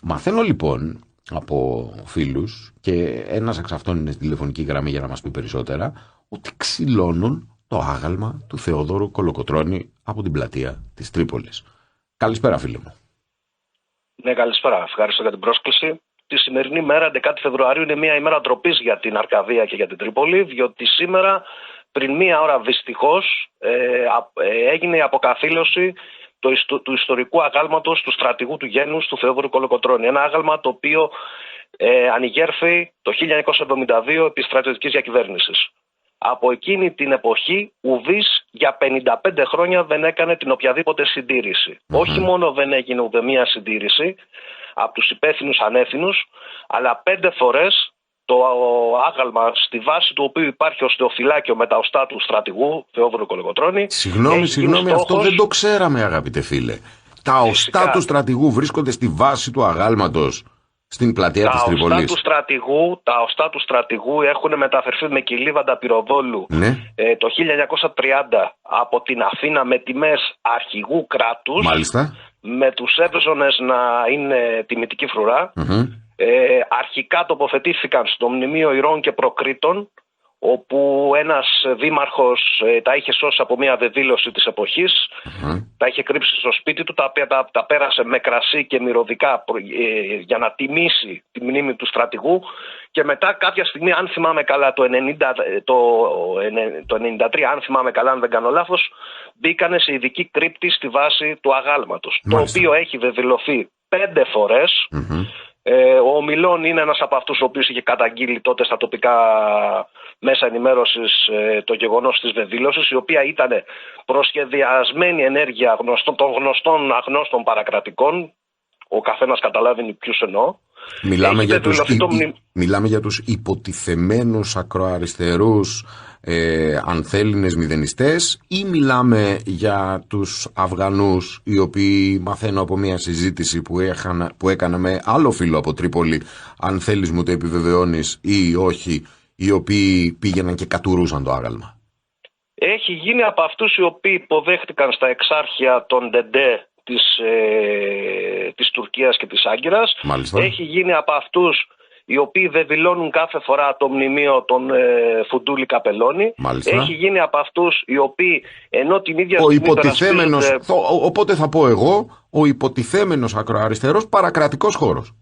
Μαθαίνω λοιπόν από φίλους, και ένας εξ αυτών είναι στη τηλεφωνική γραμμή για να μας πει περισσότερα, ότι ξυλώνουν το άγαλμα του Θεόδωρου Κολοκοτρώνη από την πλατεία της Τρίπολης. Καλησπέρα, φίλε μου. Ναι, καλησπέρα. Ευχαριστώ για την πρόσκληση. Τη σημερινή μέρα, 11η Φεβρουαρίου, είναι μια ημέρα ντροπής για την Αρκαδία και για την Τρίπολη, διότι σήμερα, πριν μία ώρα, δυστυχώς, έγινε η αποκαθήλωση του ιστορικού αγάλματος του στρατηγού του γένους του Θεόδωρου Κολοκοτρώνη. Ένα άγαλμα το οποίο ανηγέρθη το 1972 επί στρατιωτικής διακυβέρνησης. Από εκείνη την εποχή, ουδής για 55 χρόνια δεν έκανε την οποιαδήποτε συντήρηση. Όχι μόνο δεν έγινε ούτε μία συντήρηση από τους υπεύθυνους ανεύθυνους, αλλά 5 φορές το άγαλμα στη βάση του οποίου υπάρχει οστεοφυλάκιο με τα οστά του στρατηγού Θεόδωρου Κολοκοτρώνη. Συγγνώμη, αυτό δεν το ξέραμε, αγαπητέ φίλε. Τα οστά του στρατηγού βρίσκονται στη βάση του αγάλματος στην πλατεία της Τρίπολης. Τα οστά του στρατηγού έχουν μεταφερθεί με κυλίβαντα πυροβόλου το 1930 από την Αθήνα με τιμές αρχηγού κράτους. Μάλιστα. Με τους εύζωνες να είναι τιμητική φρουρά. Αρχικά τοποθετήθηκαν στο μνημείο Ηρών και Προκρήτων, όπου ένας δήμαρχος τα είχε σώσει από μια δεδήλωση της εποχής, τα είχε κρύψει στο σπίτι του, τα οποία τα πέρασε με κρασί και μυρωδικά για να τιμήσει τη μνήμη του στρατηγού, και μετά κάποια στιγμή, αν θυμάμαι καλά, το 1993, αν θυμάμαι καλά, αν δεν κάνω λάθος, μπήκανε σε ειδική κρύπτη στη βάση του αγάλματος, το οποίο έχει δεδηλωθεί 5 φορές. Ο Ομιλών είναι ένας από αυτούς ο οποίος είχε καταγγείλει τότε στα τοπικά μέσα ενημέρωσης το γεγονός της βεβήλωσης, η οποία ήταν προσχεδιασμένη ενέργεια των γνωστών αγνώστων παρακρατικών. Ο καθένας καταλάβει ποιους εννοώ. Μιλάμε για τους υποτιθεμένους ακροαριστερούς ανθέληνες μηδενιστές, ή μιλάμε για τους Αφγανούς, οι οποίοι, μαθαίνω από μια συζήτηση που έκανα με άλλο φίλο από Τρίπολη, αν θέλεις μου το επιβεβαιώνεις ή όχι, οι οποίοι πήγαιναν και κατουρούσαν το άγαλμα? Έχει γίνει από αυτούς οι οποίοι υποδέχτηκαν στα εξάρχεια των Ντεντέ της Τουρκίας και της Άγκυρας. Μάλιστα. Έχει γίνει από αυτούς οι οποίοι δεδηλώνουν κάθε φορά το μνημείο των Φουντούλη Καπελώνη. Μάλιστα. Έχει γίνει από αυτούς οι οποίοι, ενώ την ίδια στιγμή υποτιθέμενος, οπότε θα πω εγώ, ο υποτιθέμενος ακροαριστερός παρακρατικός χώρος.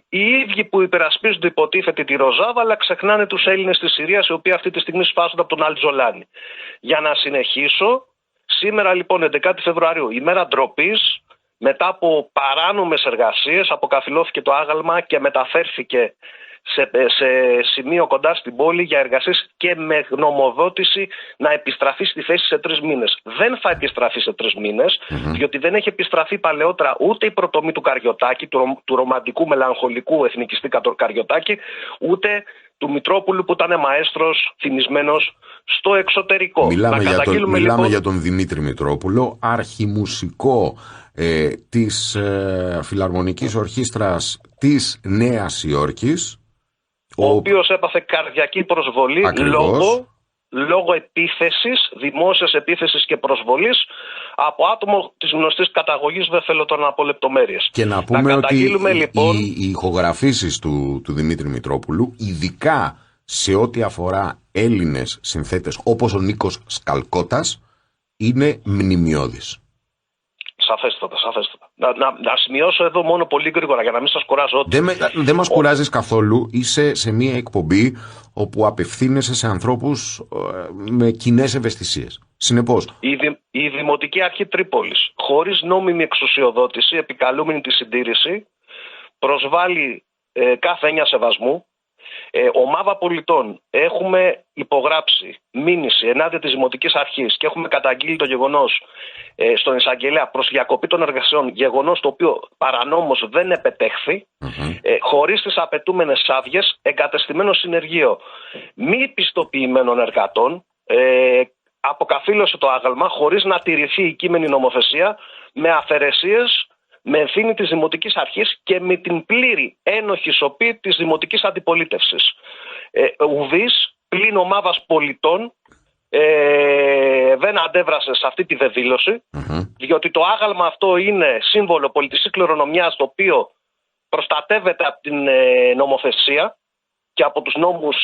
Οι ίδιοι που υπερασπίζονται υποτίθεται τη Ροζάβα, αλλά ξεχνάνε τους Έλληνες της Συρίας, οι οποίοι αυτή τη στιγμή σφάζονται από τον Αλτζολάνη. Για να συνεχίσω, σήμερα λοιπόν 11η Φεβρουαρίου, ημέρα ντροπής, μετά από παράνομες εργασίες, αποκαθιλώθηκε το άγαλμα και μεταφέρθηκε σε σημείο κοντά στην πόλη για εργασίες και με γνωμοδότηση να επιστραφεί στη θέση σε 3 μήνες. Δεν θα επιστραφεί σε 3 μήνες, διότι δεν έχει επιστραφεί παλαιότερα ούτε η προτομή του Καριωτάκη, του ρομαντικού μελαγχολικού εθνικιστή Καριωτάκη, ούτε του Μητρόπουλου που ήταν μαέστρος θυμισμένος στο εξωτερικό. Μιλάμε για τον Δημήτρη Μητρόπουλο, αρχιμουσικό της Φιλαρμονικής Ορχήστρας της Νέας Υόρκης, ο οποίος έπαθε καρδιακή προσβολή λόγω επίθεσης, δημόσιας επίθεσης και προσβολής από άτομο της γνωστής καταγωγής, δεν θέλω τώρα να πω λεπτομέρειες. Και να πούμε ότι οι ηχογραφήσεις του Δημήτρη Μητρόπουλου, ειδικά σε ό,τι αφορά Έλληνες συνθέτες όπως ο Νίκος Σκαλκώτας, είναι μνημιώδης. Σαφέστατα. Να σημειώσω εδώ μόνο πολύ γρήγορα για να μην σας κουράζω. Δεν μας κουράζεις καθόλου. Είσαι σε μια εκπομπή όπου απευθύνεσαι σε ανθρώπους με κοινές ευαισθησίες. Συνεπώς, η Δημοτική Αρχή Τρίπολης, χωρίς νόμιμη εξουσιοδότηση, επικαλούμενη τη συντήρηση, προσβάλλει κάθε έννοια σεβασμού. Ομάδα πολιτών έχουμε υπογράψει μήνυση ενάντια της Δημοτικής Αρχής και έχουμε καταγγείλει το γεγονός στον εισαγγελέα προς διακοπή των εργασιών, γεγονός το οποίο παρανόμως δεν επετέχθη, χωρίς τις απαιτούμενες άδειες, εγκατεστημένο συνεργείο μη πιστοποιημένων εργατών, αποκαθήλωσε το άγαλμα χωρίς να τηρηθεί η κείμενη νομοθεσία, με αφαιρεσίες, με ευθύνη της Δημοτικής Αρχής και με την πλήρη ένοχη σωπή της Δημοτικής Αντιπολίτευσης. Ουδής πλην ομάδας πολιτών δεν αντέβρασε σε αυτή τη δεδήλωση, διότι το άγαλμα αυτό είναι σύμβολο πολιτιστικής κληρονομιάς, το οποίο προστατεύεται από την νομοθεσία και από τους νόμους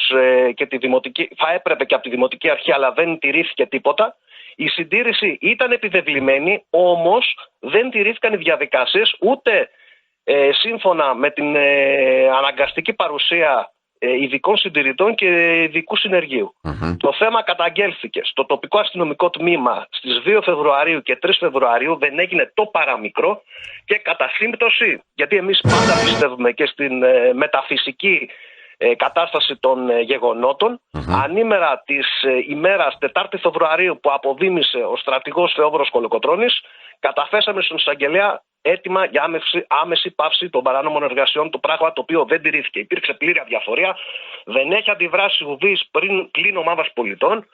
και τη δημοτική, θα έπρεπε και από τη Δημοτική Αρχή, αλλά δεν τηρήθηκε τίποτα. Η συντήρηση ήταν επιβεβλημένη, όμως δεν τηρήθηκαν οι διαδικασίες ούτε σύμφωνα με την αναγκαστική παρουσία ειδικών συντηρητών και ειδικού συνεργείου. Το θέμα καταγγέλθηκε στο τοπικό αστυνομικό τμήμα στις 2 Φεβρουαρίου και 3 Φεβρουαρίου, δεν έγινε το παραμικρό, και κατά σύμπτωση, γιατί εμείς πάντα πιστεύουμε και στην μεταφυσική κατάσταση των γεγονότων, ανήμερα της ημέρας 4η Φεβρουαρίου που αποδήμησε ο στρατηγός Θεόδωρος Κολοκοτρώνης, καταθέσαμε στον εισαγγελέα έτοιμα για άμεση πάυση των παράνομων εργασιών, το πράγμα το οποίο δεν τηρήθηκε. Υπήρξε πλήρη αδιαφορία, δεν έχει αντιδράσει ουδής πλην ομάδας πολιτών,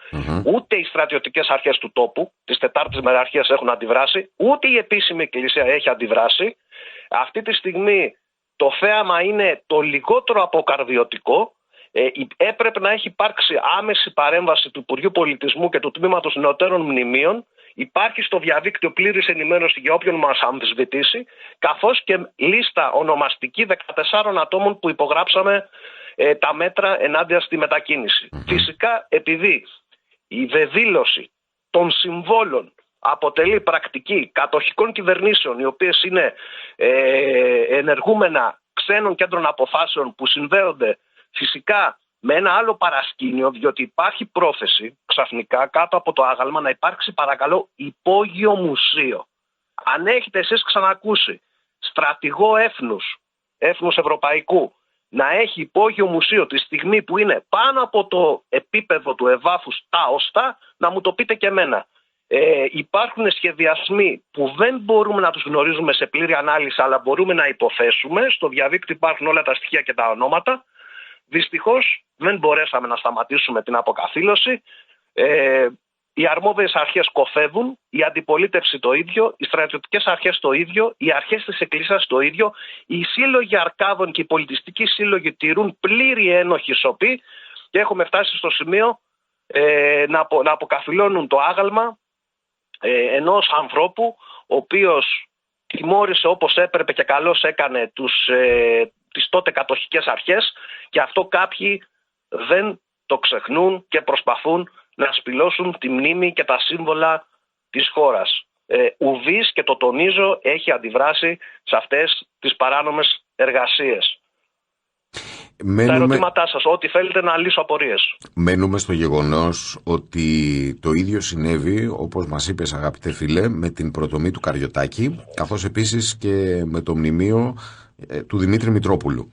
ούτε οι στρατιωτικές αρχές του τόπου της 4ης Μεραρχίας έχουν αντιδράσει, ούτε η επίσημη εκκλησία έχει αντιδράσει. Αυτή τη στιγμή το θέαμα είναι το λιγότερο αποκαρδιωτικό. Έπρεπε να έχει υπάρξει άμεση παρέμβαση του Υπουργείου Πολιτισμού και του Τμήματος Νεωτέρων Μνημείων. Υπάρχει στο διαδίκτυο πλήρης ενημέρωση για όποιον μας αμφισβητήσει, καθώς και λίστα ονομαστική 14 ατόμων που υπογράψαμε τα μέτρα ενάντια στη μετακίνηση. Φυσικά, επειδή η δεδήλωση των συμβόλων αποτελεί πρακτική κατοχικών κυβερνήσεων, οι οποίες είναι ενεργούμενα ξένων κέντρων αποφάσεων που συνδέονται φυσικά με ένα άλλο παρασκήνιο, διότι υπάρχει πρόθεση ξαφνικά κάτω από το άγαλμα να υπάρξει, παρακαλώ, υπόγειο μουσείο. Αν έχετε εσείς ξανακούσει στρατηγό έθνους ευρωπαϊκού να έχει υπόγειο μουσείο τη στιγμή που είναι πάνω από το επίπεδο του εδάφους τα ώστα, να μου το πείτε και εμένα. Υπάρχουν σχεδιασμοί που δεν μπορούμε να τους γνωρίζουμε σε πλήρη ανάλυση, αλλά μπορούμε να υποθέσουμε. Στο διαδίκτυο υπάρχουν όλα τα στοιχεία και τα ονόματα. Δυστυχώς δεν μπορέσαμε να σταματήσουμε την αποκαθήλωση. Οι αρμόδιες αρχές κοφεύουν, η αντιπολίτευση το ίδιο, οι στρατιωτικές αρχές το ίδιο, οι αρχές της Εκκλησίας το ίδιο, οι σύλλογοι αρκάδων και οι πολιτιστικοί σύλλογοι τηρούν πλήρη ένοχη σωπή, και έχουμε φτάσει στο σημείο να αποκαθηλώνουν το άγαλμα ενός ανθρώπου ο οποίος τιμώρησε όπως έπρεπε και καλώς έκανε τις τότε κατοχικές αρχές, και αυτό κάποιοι δεν το ξεχνούν και προσπαθούν να σπηλώσουν τη μνήμη και τα σύμβολα της χώρας. Ουδής, και το τονίζω, έχει αντιδράσει σε αυτές τις παράνομες εργασίες. Τα ερωτήματά σας, ό,τι θέλετε να λύσω απορίες. Μένουμε στο γεγονός ότι το ίδιο συνέβη, όπως μας είπες αγαπητέ φίλε, με την προτομή του Καριωτάκη, καθώς επίσης και με το μνημείο του Δημήτρη Μητρόπουλου.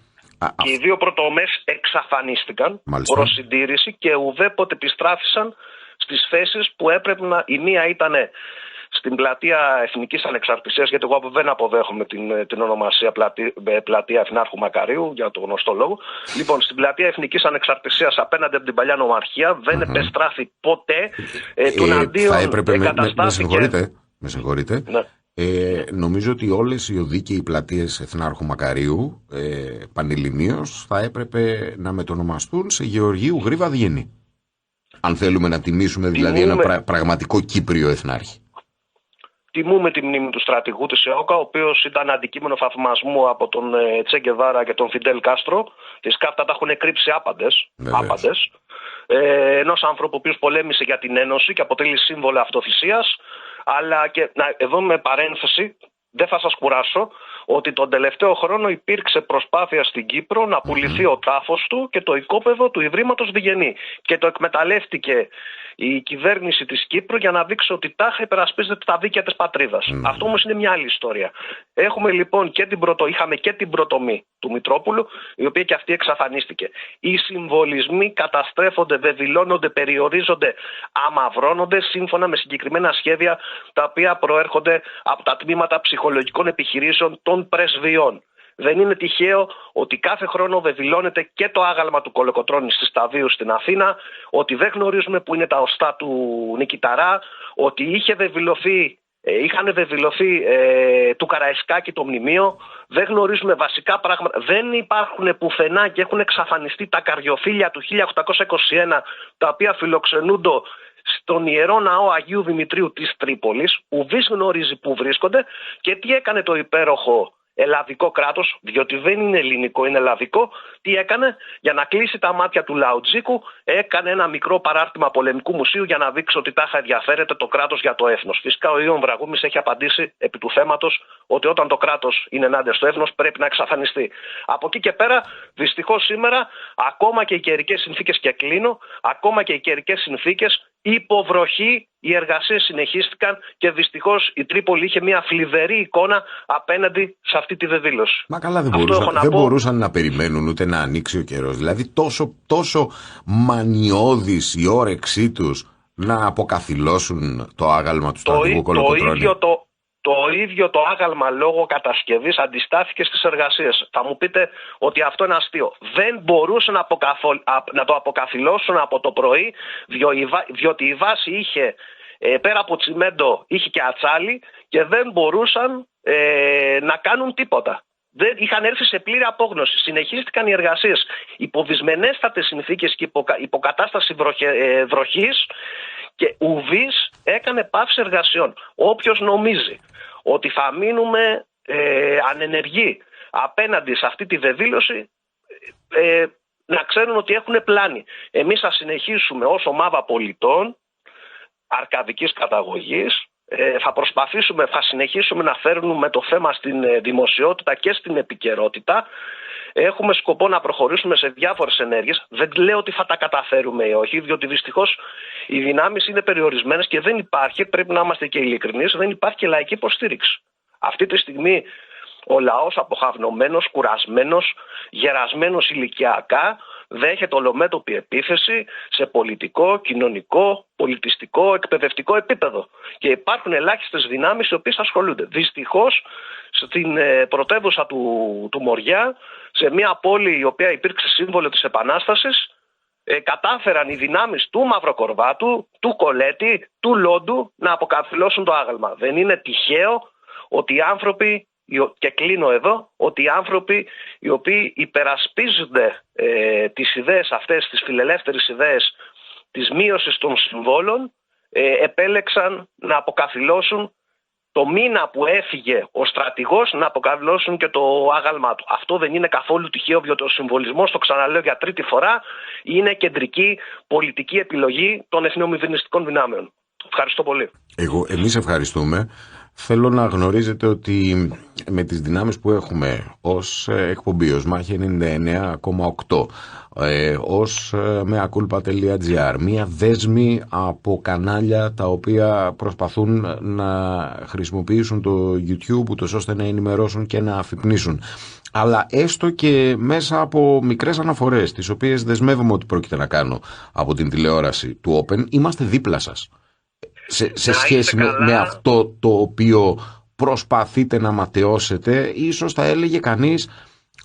Και οι δύο πρωτομές εξαφανίστηκαν προς συντήρηση και ουδέποτε επιστράφησαν στις θέσεις που έπρεπε να... Η μία ήταν στην πλατεία Εθνικής Ανεξαρτησίας, γιατί εγώ δεν αποδέχομαι την ονομασία πλατεία Εθνάρχου Μακαρίου, για το γνωστό λόγο. Λοιπόν, στην πλατεία Εθνικής Ανεξαρτησίας απέναντι από την παλιά νομαρχία δεν επεστράφει ποτέ. Τουναντίον εγκαταστάθηκε... Με συγχωρείτε. Ναι. Νομίζω ότι όλες οι οδοί και οι πλατείες Εθνάρχου Μακαρίου πανελληνίως θα έπρεπε να μετονομαστούν σε Γεωργίου Γρήβα Διένη. Αν θέλουμε να τιμήσουμε δηλαδή ένα πραγματικό Κύπριο εθνάρχη. Τιμούμε τη μνήμη του στρατηγού της ΕΟΚΑ, ο οποίος ήταν αντικείμενο θαυμασμού από τον Τσε Γκεβάρα και τον Φιντέλ Κάστρο. Τις κάρτα τα έχουν κρύψει άπαντες. Ενός άνθρωπου ο οποίος πολέμησε για την Ένωση και αποτελεί σύμβολο αυτοθυσίας. Αλλά και εδώ με παρένθεση, δεν θα σας κουράσω, ότι τον τελευταίο χρόνο υπήρξε προσπάθεια στην Κύπρο να πουληθεί ο τάφος του και το οικόπεδο του Ιδρύματος Διγενή. Και το εκμεταλλεύτηκε η κυβέρνηση της Κύπρου για να δείξει ότι τάχα υπερασπίζεται τα δίκαια της πατρίδας. Αυτό όμως είναι μια άλλη ιστορία. Έχουμε λοιπόν είχαμε και την πρωτομή του Μητρόπουλου, η οποία και αυτή εξαφανίστηκε. Οι συμβολισμοί καταστρέφονται, βεβηλώνονται, περιορίζονται, αμαυρώνονται σύμφωνα με συγκεκριμένα σχέδια τα οποία προέρχονται από τα τμήματα ψυχολογικών επιχειρήσεων των πρεσβειών. Δεν είναι τυχαίο ότι κάθε χρόνο βεβηλώνεται και το άγαλμα του Κολοκοτρώνη στη Σταδίου στην Αθήνα, ότι δεν γνωρίζουμε που είναι τα οστά του Νικηταρά, ότι είχαν βεβηλωθεί του Καραϊσκάκη το μνημείο, δεν γνωρίζουμε βασικά πράγματα, δεν υπάρχουν πουθενά και έχουν εξαφανιστεί τα καριοφύλια του 1821, τα οποία φιλοξενούνται στον Ιερό Ναό Αγίου Δημητρίου της Τρίπολης, ουδής γνωρίζει που βρίσκονται. Και τι έκανε το υπέροχο ελλαδικό κράτος, διότι δεν είναι ελληνικό, είναι ελλαδικό. Τι έκανε? Για να κλείσει τα μάτια του Λαουτζίκου, έκανε ένα μικρό παράρτημα πολεμικού μουσείου για να δείξει ότι τάχα ενδιαφέρεται το κράτος για το έθνος. Φυσικά ο Ιων Βραγούμης έχει απαντήσει επί του θέματος ότι όταν το κράτος είναι ενάντια στο έθνος πρέπει να εξαφανιστεί. Από εκεί και πέρα, δυστυχώς σήμερα, ακόμα και οι καιρικές συνθήκες, και κλείνω, ακόμα και οι καιρικές συνθήκες, υποβροχή, οι εργασίες συνεχίστηκαν και δυστυχώς η Τρίπολη είχε μια φλιβερή εικόνα απέναντι σε αυτή τη δεδήλωση. Μα καλά, δεν μπορούσαν να περιμένουν ούτε να ανοίξει ο καιρός. Δηλαδή τόσο μανιώδης η όρεξή τους να αποκαθιλώσουν το άγαλμα του στρατηγού Κολοκοτρώνη. Το ίδιο το άγαλμα λόγω κατασκευής αντιστάθηκε στις εργασίες. Θα μου πείτε ότι αυτό είναι αστείο. Δεν μπορούσαν να το αποκαθιλώσουν από το πρωί, διότι η βάση είχε, πέρα από τσιμέντο, είχε και ατσάλι και δεν μπορούσαν να κάνουν τίποτα. Δεν είχαν έρθει σε πλήρη απόγνωση. Συνεχίστηκαν οι εργασίες υπό δυσμενέστατες συνθήκες και υποκατάσταση βροχής, και ουδής έκανε πάυση εργασιών. Όποιος νομίζει ότι θα μείνουμε ανενεργοί απέναντι σε αυτή τη δεδήλωση, να ξέρουν ότι έχουν πλάνη. Εμείς θα συνεχίσουμε ως ομάδα πολιτών αρκαδικής καταγωγής, θα συνεχίσουμε να φέρνουμε το θέμα στην δημοσιότητα και στην επικαιρότητα. Έχουμε σκοπό να προχωρήσουμε σε διάφορες ενέργειες. Δεν λέω ότι θα τα καταφέρουμε ή όχι, διότι δυστυχώς οι δυνάμεις είναι περιορισμένες και δεν υπάρχει, πρέπει να είμαστε και ειλικρινείς, δεν υπάρχει και λαϊκή υποστήριξη. Αυτή τη στιγμή ο λαός αποχαυνομένος, κουρασμένος, γερασμένος ηλικιακά, δέχεται ολομέτωπη επίθεση σε πολιτικό, κοινωνικό, πολιτιστικό, εκπαιδευτικό επίπεδο. Και υπάρχουν ελάχιστες δυνάμεις οι οποίες ασχολούνται. Δυστυχώς στην πρωτεύουσα του Μοριά, σε μια πόλη η οποία υπήρξε σύμβολο της Επανάστασης, κατάφεραν οι δυνάμεις του Μαυροκορβάτου, του Κολέτη, του Λόντου να αποκαθιλώσουν το άγαλμα. Δεν είναι τυχαίο ότι οι άνθρωποι, και κλείνω εδώ, ότι οι άνθρωποι οι οποίοι υπερασπίζονται τις ιδέες αυτές, τις φιλελεύθερες ιδέες της μείωσης των συμβόλων, επέλεξαν να αποκαθιλώσουν το μήνα που έφυγε ο στρατηγός, να αποκαθιλώσουν και το άγαλμά του. Αυτό δεν είναι καθόλου τυχαίο, διότι ο συμβολισμός, το ξαναλέω για τρίτη φορά, είναι κεντρική πολιτική επιλογή των εθνομηδενιστικών δυνάμεων. Ευχαριστώ πολύ. Εμείς ευχαριστούμε. Θέλω να γνωρίζετε ότι με τις δυνάμεις που έχουμε ως εκπομπή, ως Μάχη 99,8, ως meaculpa.gr, μία δέσμη από κανάλια τα οποία προσπαθούν να χρησιμοποιήσουν το YouTube ούτως ώστε να ενημερώσουν και να αφυπνίσουν. Αλλά έστω και μέσα από μικρές αναφορές, τις οποίες δεσμεύομαι ότι πρόκειται να κάνω από την τηλεόραση του Open, είμαστε δίπλα σας. Σε σχέση με αυτό το οποίο προσπαθείτε να ματαιώσετε, ίσως θα έλεγε κανείς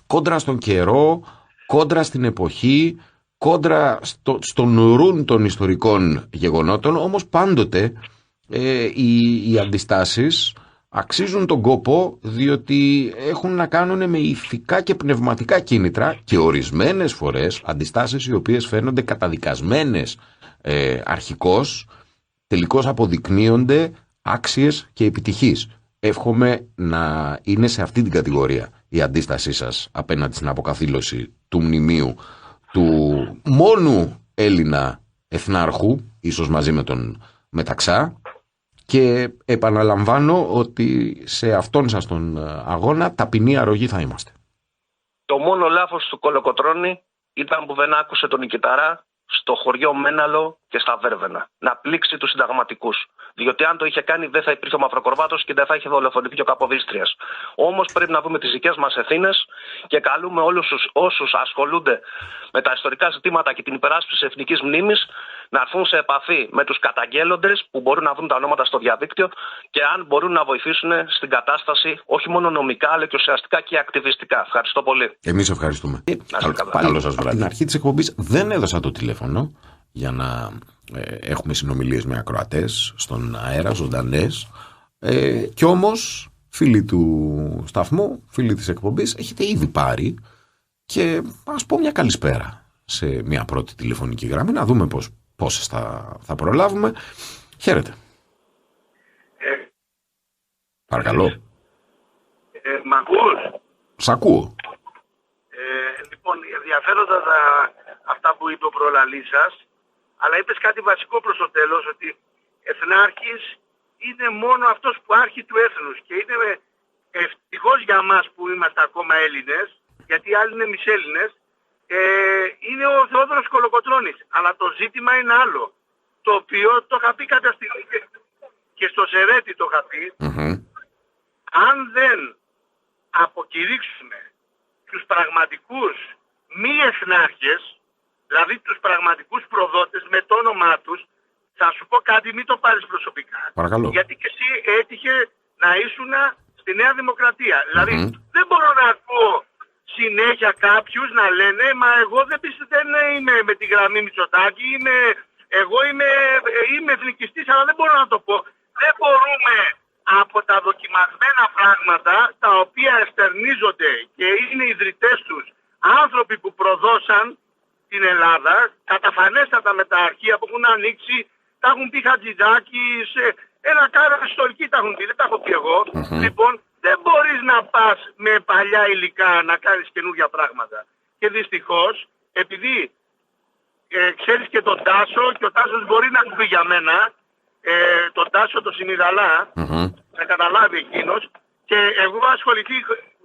κόντρα στον καιρό, κόντρα στην εποχή, κόντρα στον ρουν των ιστορικών γεγονότων, όμως πάντοτε οι αντιστάσεις αξίζουν τον κόπο, διότι έχουν να κάνουν με ηθικά και πνευματικά κίνητρα και ορισμένες φορές αντιστάσεις οι οποίες φαίνονται καταδικασμένες αρχικώς, τελικώς αποδεικνύονται άξιες και επιτυχείς. Εύχομαι να είναι σε αυτή την κατηγορία η αντίστασή σας απέναντι στην αποκαθήλωση του μνημείου του μόνου Έλληνα εθνάρχου, ίσως μαζί με τον Μεταξά, και επαναλαμβάνω ότι σε αυτόν σας τον αγώνα ταπεινή αρρωγή θα είμαστε. Το μόνο λάθος του Κολοκοτρώνη ήταν που δεν άκουσε τον Νικηταρά στο χωριό Μέναλο και στα Βέρβαινα να πλήξει τους συνταγματικούς. Διότι αν το είχε κάνει δεν θα υπήρχε ο Μαυροκορβάτος και δεν θα είχε δολοφονηθεί και ο Καποδίστριας. Όμως πρέπει να δούμε τις δικές μας ευθύνες και καλούμε όλους όσους ασχολούνται με τα ιστορικά ζητήματα και την υπεράσπιση εθνικής μνήμης να έρθουν σε επαφή με τους καταγγέλλοντες που μπορούν να βρουν τα ονόματα στο διαδίκτυο και αν μπορούν να βοηθήσουν στην κατάσταση όχι μόνο νομικά αλλά και ουσιαστικά και ακτιβιστικά. Ευχαριστώ πολύ. Εμείς ευχαριστούμε. Καλό σας βράδυ. Στην αρχή της εκπομπής δεν έδωσα το τηλέφωνο για να έχουμε συνομιλίες με ακροατές στον αέρα, ζωντανές. Κι όμως, φίλοι του σταθμού, φίλοι της εκπομπής, έχετε ήδη πάρει και ας πω μια καλησπέρα σε μια πρώτη τηλεφωνική γραμμή, να δούμε πόσες θα προλάβουμε. Χαίρετε. Παρακαλώ. Μ' ακούς? Σ' ακούω. Λοιπόν, ενδιαφέροντα αυτά που είπε ο προλαλής σας, αλλά είπες κάτι βασικό προς το τέλος, ότι εθνάρχης είναι μόνο αυτός που άρχει του έθνους και είναι ευτυχώς για μας που είμαστε ακόμα Έλληνες, γιατί οι άλλοι είναι μισέλληνες, είναι ο Θεόδωρος Κολοκοτρώνης. Αλλά το ζήτημα είναι άλλο, το οποίο το είχα πει κάποια στιγμή και στο Σερέτη το είχα πει. Αν δεν αποκηρύξουμε τους πραγματικούς μη εθνάρχες, δηλαδή τους πραγματικούς προδότες με το όνομά τους, θα σου πω κάτι, μην το πάρεις προσωπικά. Παρακαλώ. Γιατί και εσύ έτυχε να ήσουν στη Νέα Δημοκρατία. Δηλαδή δεν μπορώ να ακούω συνέχεια κάποιους να λένε «Μα εγώ δεν είμαι με τη γραμμή Μητσοτάκη, εγώ είμαι εθνικιστής, αλλά δεν μπορώ να το πω». Δεν μπορούμε από τα δοκιμασμένα πράγματα, τα οποία εστερνίζονται και είναι ιδρυτές τους άνθρωποι που προδώσαν την Ελλάδα, καταφανέστατα με τα αρχεία που έχουν ανοίξει, τα έχουν πει Χατζηδάκης, ένα κάρο ιστορική τα έχουν πει, δεν τα έχω πει εγώ. Λοιπόν, δεν μπορείς να πας με παλιά υλικά να κάνεις καινούργια πράγματα. Και δυστυχώς, επειδή ξέρεις και τον Τάσο, και ο Τάσος μπορεί να του πει για μένα, τον Τάσο το Συνειδαλά, να καταλάβει εκείνος, και εγώ ασχοληθεί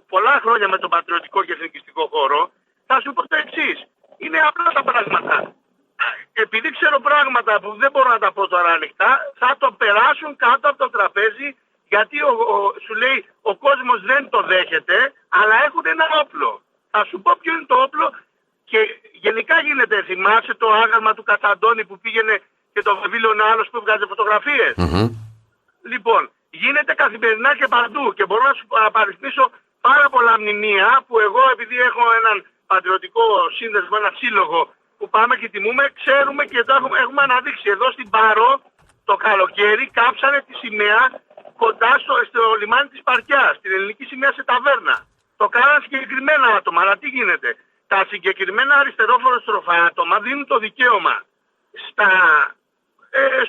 πολλά χρόνια με τον πατριωτικό και εθνικιστικό χώρο, θα σου πω το εξής. Είναι απλά τα πράγματα. Επειδή ξέρω πράγματα που δεν μπορώ να τα πω τώρα ανοιχτά, θα το περάσουν κάτω από το τραπέζι, γιατί σου λέει ο κόσμος δεν το δέχεται, αλλά έχουν ένα όπλο. Θα σου πω ποιο είναι το όπλο και γενικά γίνεται. Θυμάσαι το άγαλμα του Κατσαντώνη που πήγαινε και το βεβήλωνε άλλος που βγάζει φωτογραφίες. Λοιπόν, γίνεται καθημερινά και παντού και μπορώ να σου παριθμίσω πάρα πολλά μνημεία που εγώ, επειδή έχω έναν πατριωτικό σύνδεσμο, ένα σύλλογο που πάμε και τιμούμε, ξέρουμε και το έχουμε αναδείξει. Εδώ στην Πάρο το καλοκαίρι κάψανε τη σημαία κοντά στο λιμάνι της Παρκιάς, την ελληνική σημαία σε ταβέρνα. Το κάνανε συγκεκριμένα άτομα, αλλά τι γίνεται. Τα συγκεκριμένα αριστερόφορα στροφά άτομα δίνουν το δικαίωμα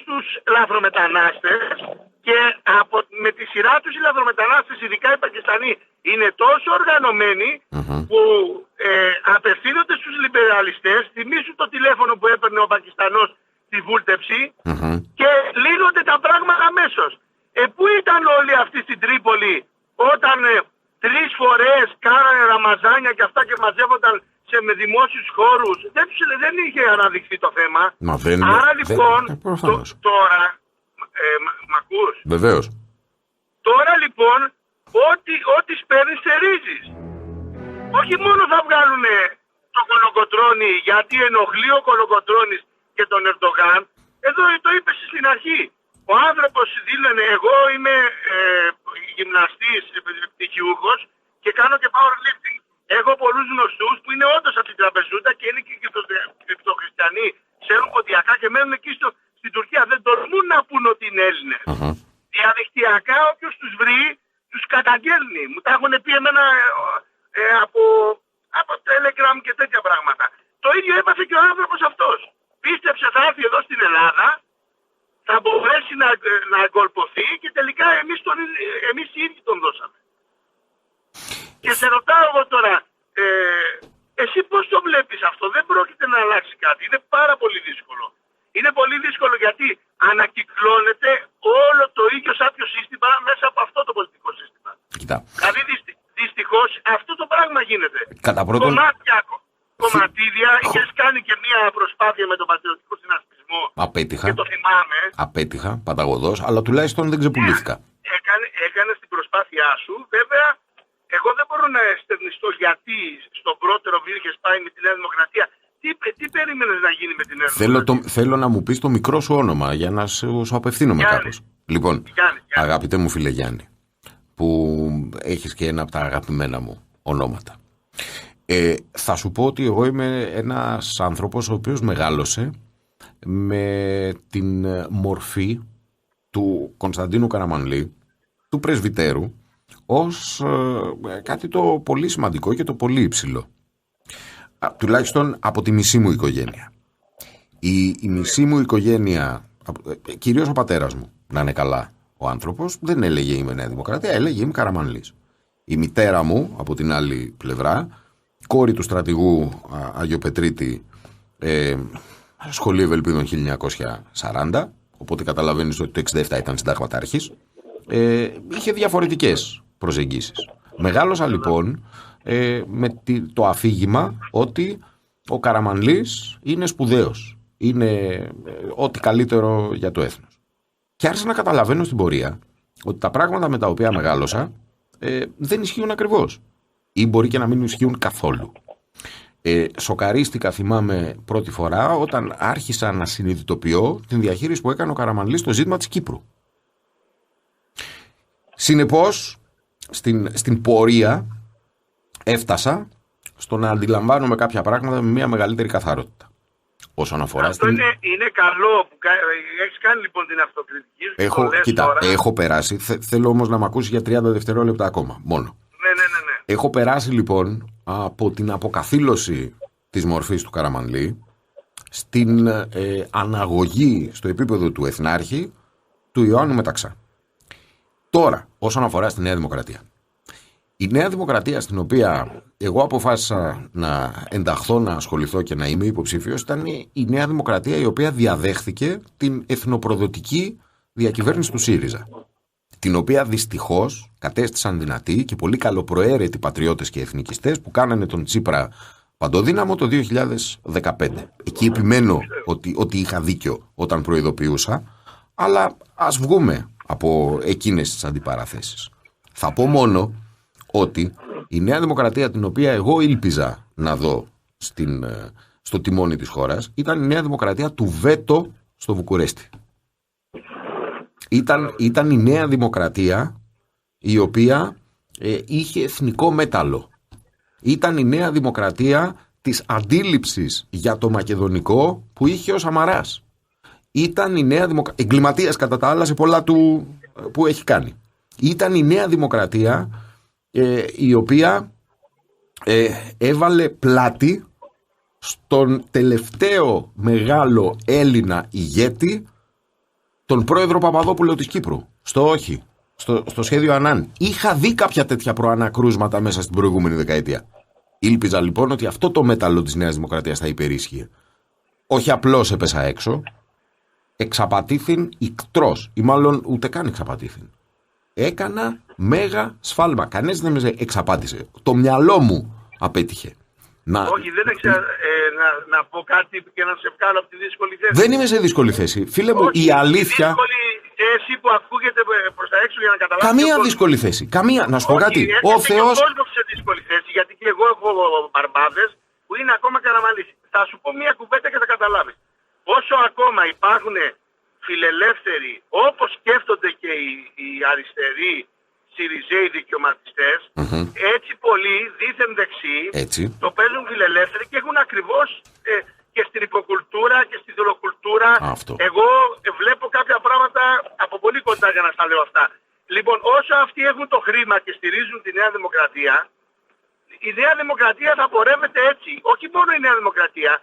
στους λαθρομετανάστες και με τη σειρά τους οι λαθρομετανάστες, ειδικά οι Πακιστανοί, είναι τόσο οργανωμένοι που απευθύνονται στους λιμπεραλιστές, θυμίσου το τηλέφωνο που έπαιρνε ο Πακιστανός στη βούλτεψη και λύνονται τα πράγματα αμέσως. Πού ήταν όλοι αυτοί στην Τρίπολη όταν 3 φορές κάνανε ραμαζάνια και αυτά και μαζεύονταν με δημόσιους χώρους? Δεν είχε αναδειχθεί το θέμα. Άρα λοιπόν τώρα μ' ακούς? Βεβαίως. Τώρα λοιπόν ό,τι σπέρνεις θερίζεις. Όχι μόνο θα βγάλουν το Κολοκοτρώνη, γιατί ενοχλεί ο Κολοκοτρώνης και τον Ερντογάν. Εδώ το είπες στην αρχή. Ο άνθρωπος δήλωνε εγώ είμαι γυμναστής, πτυχιούχος και κάνω και powerlifting. Έχω πολλούς γνωστούς που είναι όντως από την τραπεζούτα και είναι και κρυπτοχριστιανοί. Ξέρουν ποντιακά και μένουν εκεί στην Τουρκία. Δεν τολμούν να πούν ότι είναι Έλληνες. Διαδικτυακά όποιος τους βρει τους καταγγέλνει. Μου τα έχουν πει εμένα από Telegram και τέτοια πράγματα. Το ίδιο έπαθε και ο άνθρωπος αυτός. Πίστεψε θα έρθει εδώ στην Ελλάδα, θα μπορέσει να εγκολποθεί και τελικά εμείς οι ίδιοι τον δώσαμε. Και σε ρωτάω εγώ τώρα, εσύ πώς το βλέπεις αυτό? Δεν πρόκειται να αλλάξει κάτι. Είναι πάρα πολύ δύσκολο. Είναι πολύ δύσκολο γιατί ανακυκλώνεται όλο το ίδιο σάπιο σύστημα μέσα από αυτό το πολιτικό σύστημα. Κοίτα. Δηλαδή δυστυχώς αυτό το πράγμα γίνεται. Κατά πρώτον... Κομματίδια, είχες κάνει και μια προσπάθεια με τον πατριωτικό συνασπισμό. Απέτυχα. Και το θυμάμαι. Απέτυχα, παταγωδός, αλλά τουλάχιστον δεν ξεπουλήθηκα. Έκανες την προσπάθειά σου. Βέβαια, εγώ δεν μπορώ να εστερνιστώ γιατί στον πρώτερο που είχες πάει με τη Νέα Δημοκρατία. Τι περίμενες να γίνει με τη Νέα Δημοκρατία? Θέλω να μου πεις το μικρό σου όνομα για να σου απευθύνομαι κάπως. Λοιπόν, Γιάννη. Αγαπητέ μου φίλε Γιάννη, που έχεις και ένα από τα αγαπημένα μου ονόματα. Θα σου πω ότι εγώ είμαι ένας άνθρωπος ο οποίος μεγάλωσε με την μορφή του Κωνσταντίνου Καραμανλή, του πρεσβυτέρου, ως κάτι το πολύ σημαντικό και το πολύ υψηλό. Τουλάχιστον από τη μισή μου οικογένεια. Η μισή μου οικογένεια, κυρίως ο πατέρας μου, να είναι καλά ο άνθρωπος, δεν έλεγε είμαι Νέα Δημοκρατία, έλεγε είμαι Καραμανλής. Η μητέρα μου, από την άλλη πλευρά, κόρη του στρατηγού Αγιοπετρίτη, σχολείο Ευελπίδων 1940, οπότε καταλαβαίνεις ότι το 67 ήταν συνταγματάρχης, είχε διαφορετικές προσεγγίσεις. Μεγάλωσα λοιπόν με το αφήγημα ότι ο Καραμανλής είναι σπουδαίος, είναι ό,τι καλύτερο για το έθνος. Και άρχισα να καταλαβαίνω στην πορεία ότι τα πράγματα με τα οποία μεγάλωσα δεν ισχύουν ακριβώς ή μπορεί και να μην ισχύουν καθόλου. Σοκαρίστηκα, θυμάμαι, πρώτη φορά όταν άρχισα να συνειδητοποιώ την διαχείριση που έκανε ο Καραμανλής στο ζήτημα της Κύπρου. Συνεπώς, στην πορεία έφτασα στο να αντιλαμβάνομαι κάποια πράγματα με μια μεγαλύτερη καθαρότητα. Όσον αφορά αυτό είναι καλό που έχεις κάνει λοιπόν την αυτοκριτική. Έχω περάσει, θέλω όμως να με ακούσει για 30 δευτερόλεπτα ακόμα, μόνο. Ναι. Έχω περάσει λοιπόν από την αποκαθήλωση της μορφής του Καραμανλή στην αναγωγή στο επίπεδο του Εθνάρχη του Ιωάννου Μεταξά. Τώρα, όσον αφορά στη Νέα Δημοκρατία. Η Νέα Δημοκρατία, στην οποία εγώ αποφάσισα να ενταχθώ, να ασχοληθώ και να είμαι υποψήφιος, ήταν η Νέα Δημοκρατία η οποία διαδέχθηκε την εθνοπροδοτική διακυβέρνηση του ΣΥΡΙΖΑ, την οποία δυστυχώς κατέστησαν δυνατοί και πολύ καλοπροαίρετοι πατριώτες και εθνικιστές που κάνανε τον Τσίπρα παντοδύναμο το 2015. Εκεί επιμένω ότι είχα δίκιο όταν προειδοποιούσα, αλλά ας βγούμε από εκείνες τις αντιπαραθέσεις. Θα πω μόνο ότι η Νέα Δημοκρατία, την οποία εγώ ήλπιζα να δω στο τιμόνι της χώρας, ήταν η Νέα Δημοκρατία του βέτο στο Βουκουρέστι. Ήταν η Νέα Δημοκρατία η οποία είχε εθνικό μέταλλο. Ήταν η Νέα Δημοκρατία της αντίληψης για το μακεδονικό που είχε ο Σαμαράς. Ήταν η Νέα Δημοκρατία, εγκληματίας κατά τα άλλα σε πολλά που έχει κάνει. Ήταν η Νέα Δημοκρατία η οποία έβαλε πλάτη στον τελευταίο μεγάλο Έλληνα ηγέτη, τον πρόεδρο Παπαδόπουλο της Κύπρου. Στο σχέδιο Ανάν. Είχα δει κάποια τέτοια προανακρούσματα μέσα στην προηγούμενη δεκαετία. Ήλπιζα λοιπόν ότι αυτό το μέταλλο της Νέας Δημοκρατίας θα υπερίσχυε. Όχι απλώς έπεσα έξω, εξαπατήθην ικτρός, ή μάλλον ούτε καν εξαπατήθην. Έκανα μέγα σφάλμα. Κανένας δεν με εξαπάτησε. Το μυαλό μου απέτυχε. Όχι, δεν να πω κάτι και να σε βγάλω από τη δύσκολη θέση. Δεν είμαι σε δύσκολη θέση. Φίλε μου, η αλήθεια. Δύσκολη θέση που ακούγεται προς τα έξω για να καταλάβει. Καμία δύσκολη θέση. Καμία. Να σου πω κάτι. Ο Θεός. Ο κόσμος σε δύσκολη θέση, γιατί και εγώ έχω μπαρμπάδες που είναι ακόμα Καραμανλής. Θα σου πω μια κουβέντα και θα καταλάβεις. Όσο ακόμα υπάρχουν φιλελεύθεροι, όπως σκέφτονται και οι αριστεροί Συριζέοι δικαιωματιστές, έτσι πολλοί δίθεν δεξιοί το παίζουν φιλελεύθεροι και έχουν ακριβώς και στην υποκουλτούρα και στη δωροκουλτούρα. Εγώ βλέπω κάποια πράγματα από πολύ κοντά για να στα λέω αυτά. Λοιπόν, όσο αυτοί έχουν το χρήμα και στηρίζουν τη Νέα Δημοκρατία, η Νέα Δημοκρατία θα πορεύεται έτσι. Όχι μόνο η Νέα Δημοκρατία,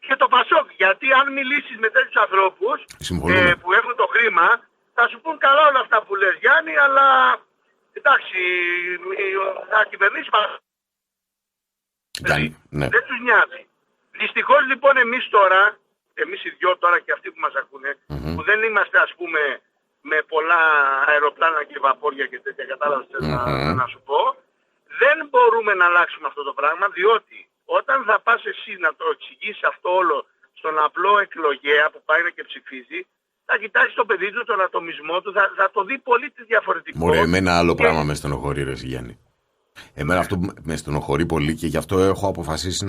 και το Πασόκ. Γιατί αν μιλήσεις με τέτοιους ανθρώπους που έχουν το χρήμα, θα σου πούν καλά όλα αυτά που λες, Γιάννη, αλλά εντάξει, θα κυβερνήσει δεν τους νοιάζει. Δυστυχώς λοιπόν εμείς οι δυο τώρα και αυτοί που μας ακούνε, που δεν είμαστε ας πούμε με πολλά αεροπλάνα και βαπόρια και τέτοια, κατάλαβες να σου πω, δεν μπορούμε να αλλάξουμε αυτό το πράγμα, διότι όταν θα πας εσύ να το εξηγήσεις αυτό όλο στον απλό εκλογέα που πάει και ψηφίζει, θα κοιτάξει το παιδί του, τον ατομισμό του, θα το δει πολύ διαφορετικό. Μωρέ, εμένα άλλο πράγμα με στενοχωρεί, ρε Γιάννη. Εμένα αυτό με στενοχωρεί πολύ και γι' αυτό έχω αποφασίσει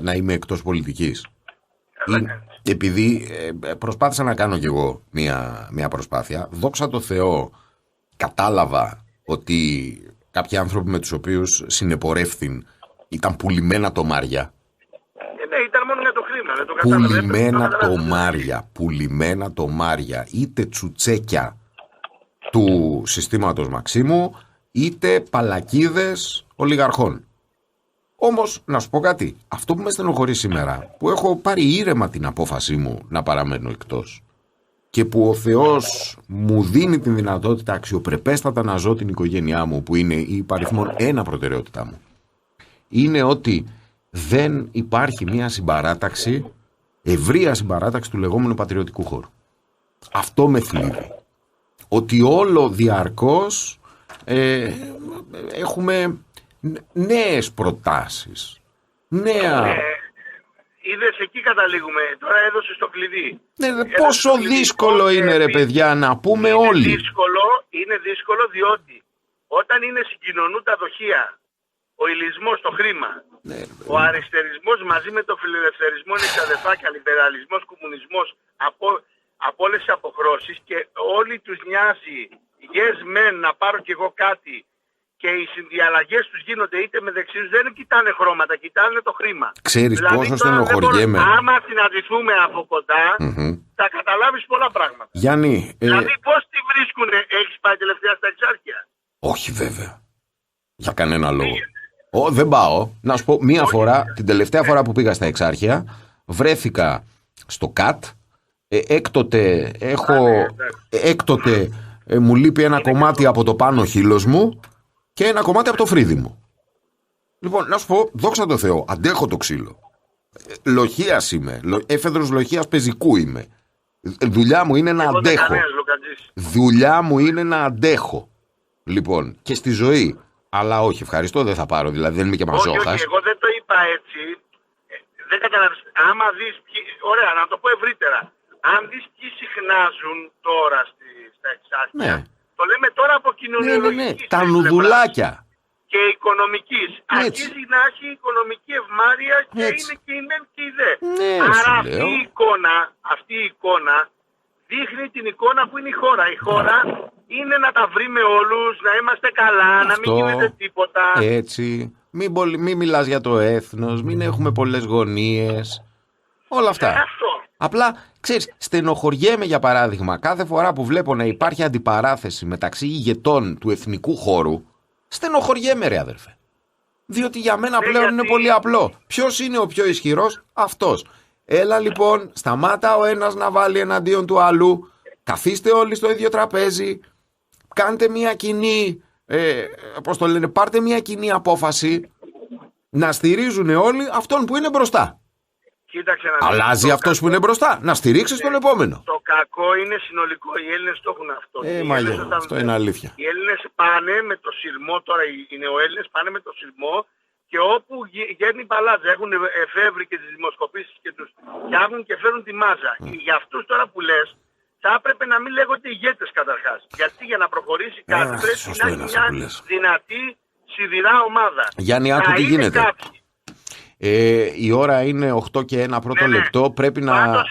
να είμαι εκτός πολιτικής. Επειδή προσπάθησα να κάνω κι εγώ μια προσπάθεια, δόξα τω Θεώ, κατάλαβα ότι κάποιοι άνθρωποι με τους οποίους συνεπορεύθην ήταν πουλημένα τομάρια. Ναι, ήταν μόνο για το χρήμα. Πουλημένα τομάρια. Είτε τσουτσέκια του συστήματος Μαξίμου, είτε παλακίδες ολιγαρχών. Όμως, να σου πω κάτι, αυτό που με στενοχωρεί σήμερα, που έχω πάρει ήρεμα την απόφασή μου να παραμένω εκτός, και που ο Θεός μου δίνει την δυνατότητα αξιοπρεπέστατα να ζω την οικογένειά μου, που είναι η υπαριθμόν ένα προτεραιότητά μου, είναι ότι δεν υπάρχει μια συμπαράταξη, ευρεία συμπαράταξη του λεγόμενου πατριωτικού χώρου. Αυτό με θλίβει. Ότι όλο διαρκώς έχουμε νέες προτάσεις. Νέα... Είδες, εκεί καταλήγουμε. Τώρα έδωσες το κλειδί. Ναι, πόσο δύσκολο είναι, ρε παιδιά, να πούμε όλοι. Είναι δύσκολο διότι όταν είναι συγκοινωνούν τα δοχεία, ο ηλισμός, το χρήμα, Ναι, ο αριστερισμός μαζί με το φιλελευθερισμό είναι ξαδεφάκια, λιμπεραλισμός, κομμουνισμός, από όλες τις αποχρώσεις, και όλοι τους νοιάζει yes men να πάρω κι εγώ κάτι, και οι συνδιαλλαγές τους γίνονται είτε με δεξιούς, δεν κοιτάνε χρώματα, κοιτάνε το χρήμα. Ξέρεις δηλαδή, πόσο στενοχωριέμαι. Άμα συναντηθούμε από κοντά, θα καταλάβεις πολλά πράγματα. Γιάννη, Δηλαδή πώς τη βρίσκουνε, έχεις πάει τελευταία στα Εξάρχεια? όχι βέβαια. Για κανένα λόγο. Δεν πάω. Να σου πω, μία φορά, την τελευταία φορά που πήγα στα Εξάρχεια, βρέθηκα στο ΚΑΤ. Έκτοτε μου λείπει ένα κομμάτι από το πάνω χείλος μου και ένα κομμάτι από το φρύδι μου. Λοιπόν, να σου πω, δόξα τω Θεώ, αντέχω το ξύλο. Λοχείας είμαι. Έφεδρος λοχείας πεζικού είμαι. Δουλειά μου είναι να αντέχω. Δουλειά μου είναι να αντέχω. Λοιπόν, και στη ζωή. Αλλά όχι, ευχαριστώ, δεν θα πάρω. Δηλαδή δεν είμαι και μαζόχας. Όχι, εγώ δεν το είπα έτσι. Δεν καταλαβαίνεις. Άμα δεις. Ωραία, να το πω ευρύτερα. Αν δεις ποιοι συχνάζουν τώρα στα Εξάρχεια. Ναι. Το λέμε τώρα από κοινωνιολογικής. Τα νουδουλάκια. Και οικονομικής. Αρχίζει να έχει οικονομική ευμάρεια και είναι και η μεν και η δε. Ναι, άρα αυτή η εικόνα δείχνει την εικόνα που είναι η χώρα. Η χώρα είναι να τα βρει με όλους, να είμαστε καλά, να μην γίνεται τίποτα. Έτσι. Μην μιλάς για το έθνος, μην έχουμε πολλές γωνίες. Όλα αυτά. Απλά, ξέρεις, στενοχωριέμαι για παράδειγμα κάθε φορά που βλέπω να υπάρχει αντιπαράθεση μεταξύ ηγετών του εθνικού χώρου. Στενοχωριέμαι, ρε αδερφέ. Διότι για μένα πλέον είναι πολύ απλό. Ποιος είναι ο πιο ισχυρός? Αυτός. Έλα λοιπόν, σταμάτα ο ένας να βάλει εναντίον του άλλου. Καθίστε όλοι στο ίδιο τραπέζι. Κάντε μια κοινή, πάρτε μια κοινή απόφαση να στηρίζουν όλοι αυτόν που είναι μπροστά. Κοίταξε να αλλάζει αυτός που είναι μπροστά. Να στηρίξεις τον επόμενο. Το κακό είναι συνολικό. Οι Έλληνες το έχουν αυτό. Αυτό είναι αλήθεια. Οι Έλληνες πάνε με το σειρμό, τώρα οι νεοέλληνες πάνε με το σειρμό, και όπου βγαίνει μπαλάτσα, έχουν εφεύρει και τις δημοσκοπήσεις και τους φτιάχνουν και φέρουν τη μάζα. Για αυτούς τώρα που λες, θα έπρεπε να μην λέγονται ηγέτες καταρχάς. Γιατί για να προχωρήσει κάτι πρέπει να έχει μια δυνατή σιδηρά ομάδα. Γιάννη, άκου τι γίνεται. Η ώρα είναι 8 και 1 πρώτο λεπτό. Πρέπει να... Πάντως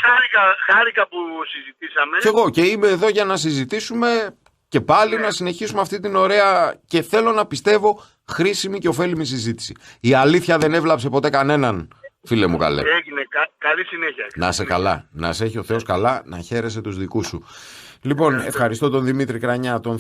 χάρηκα που συζητήσαμε. Και εγώ, και είμαι εδώ για να συζητήσουμε και πάλι να συνεχίσουμε αυτή την ωραία και θέλω να πιστεύω χρήσιμη και ωφέλιμη συζήτηση. Η αλήθεια δεν έβλαψε ποτέ κανέναν, φίλε μου καλέ. Έγινε. Καλή συνέχεια. Να είσαι καλά. Να σε έχει ο Θεός καλά, να χαίρεσαι τους δικούς σου. Λοιπόν, ευχαριστώ τον Δημήτρη Κρανιά, τον